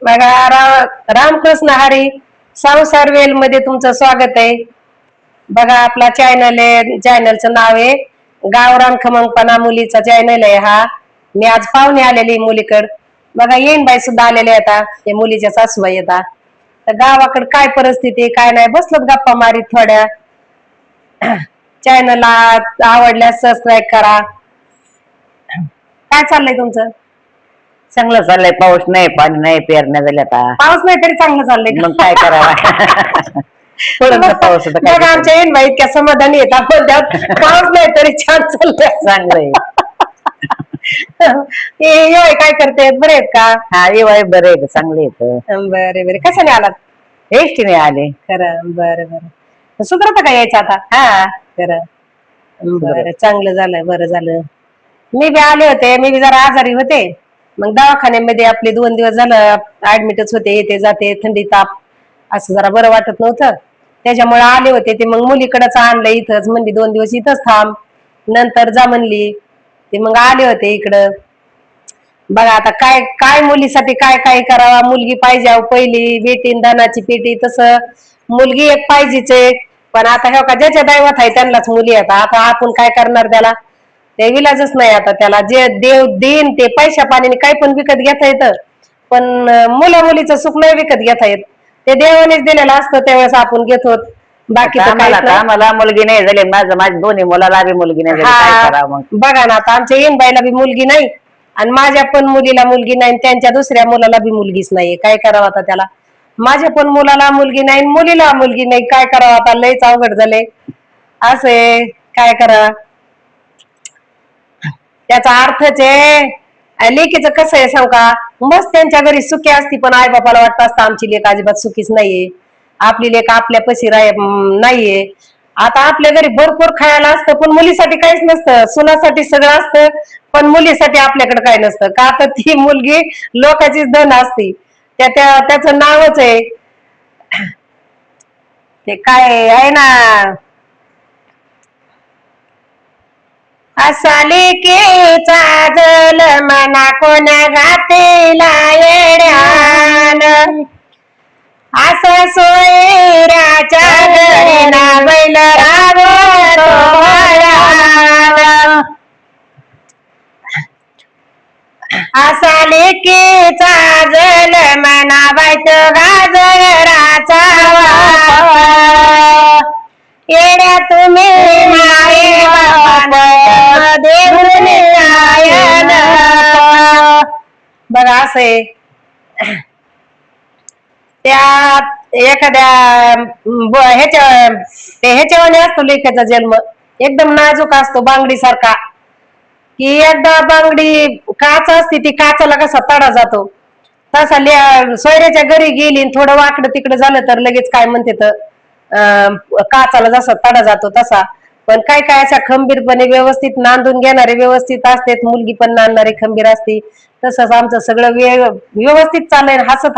बघा रामकृष्ण हरी संसार वेल मध्ये तुमचं स्वागत आहे. बघा आपला चॅनल आहे, चॅनलचं नाव आहे गावरान खमंगपणा मुलीचा चॅनल आहे हा. मी आज पाहुणे आलेली मुलीकड. बघा येईन बाई सुद्धा आलेले आता, ते मुलीच्या सासूबाई येतात. तर गावाकडे काय परिस्थिती आहे, काय नाही, बसलोत गप्पा मारीत थोड्या. चॅनलला आवडल्यास सबस्क्राईब करा. काय चाललंय तुमचं? चांगलं चाललंय. पाऊस नाही, पाणी नाही, पेरण्या झाल्या आता. पाऊस नाही तरी चांगलं चाललंय मग काय करावा. पडून तर पाऊस होता काय बघा आमच्या येईन बाई इतक्या समाधानी येतात, पण त्यात पाऊस नाही तरी छान चाललंय. चांगलंय. ये काय करते, बरे आहेत का? हा ये बाई बरे आहे, चांगले येत. बरे बरे. कशाने आलात? एसटीने आले. खरं बरं बरं. सुधरत का यायचं आता? हा खरं बरं, चांगलं झालं, बरं झालं. मी बी आले होते, मी बी जरा आजारी होते. मग दवाखान्यामध्ये आपले 2 दिवस झालं ऍडमिटच होते, येते जाते, थंडी ताप असं जरा बरं वाटत नव्हतं. त्याच्यामुळे आले होते. ते मग मुलीकडेच आणलं इथंच, म्हणली 2 दिवस इथंच थांब, नंतर जा म्हणली. ते मग आले होते इकडं. बघा आता काय काय मुलीसाठी काय काय करावा. मुलगी पाहिजे अहो, पहिली बेटीन धनाची पेटी, तसं मुलगी एक पाहिजेच आहे. पण आता हे का ज्याच्या दैवत आहे त्यांनाच मुली आहेत. आता आपण काय करणार त्याला, ते विलाजच नाही. आता त्याला जे देव देईन ते पैशा पाण्याने काय पण विकत घेता येतं, पण मुला मुलीचं सुख नाही विकत घेता येत. ते देवानेच दिलेलं असतं, त्यावेळेस आपण घेतो. बाकी आम्हाला मुलगी नाही झाली, माझ्या दोन्ही मुलाला बी मुलगी नाही झाली, काय करावं मग. बघा ना आता आमच्या येनबाईला बी मुलगी नाही, आणि माझ्या पण मुलीला मुलगी नाही, त्यांच्या दुसऱ्या मुलाला बी मुलगीच नाही. काय करावं आता त्याला? माझ्या पण मुलाला मुलगी नाही, मुलीला मुलगी नाही. काय करावं आता? लयच अवघड झाले. असे काय करा, त्याचा अर्थच आहे. लेकीचं कसं आहे सांग का, मस्त त्यांच्या घरी सुखी असती, पण आई बापाला वाटत असतं आमची लेक अजिबात सुखीच नाहीये, आपली लेक आपल्या पशी नाहीये. आता आपल्या घरी भरपूर खायला असतं, पण मुलीसाठी काहीच नसतं. सुनासाठी सगळं असतं, पण मुलीसाठी आपल्याकडे काही नसतं. का तर ती मुलगी लोकांचीच धन असती. त्याचं नावच आहे ते काय आहे ना, असा लेकीचा जल मना कोण्या घातेला येड्यान, असं सोयऱ्याच्या घरी ना बैल रागवतो भयान. असा लेकीचा जल मना बायत गाजराचा येड्या तुम्ही माये बापान देऊन आयन. बघा असं आहे. त्या एखाद्या ह्याच्यावाने असतो लेखाचा जन्म, एकदम नाजूक असतो, बांगडी सारखा. की एकदा बांगडी काच असते, ती काचाला कसा तडा जातो तसा सोयऱ्याच्या घरी गेली, थोडं वाकडं तिकडं झालं तर लगेच काय म्हणते तर काचाला जसा तडा जातो तसा. पण काय काय अशा खंबीरपणे व्यवस्थित नांदून घेणारे व्यवस्थित असते, मुलगी पण नांदणारी खंबीर असते. तसंच आमचं सगळं व्यवस्थित चाललंय, हसत हसत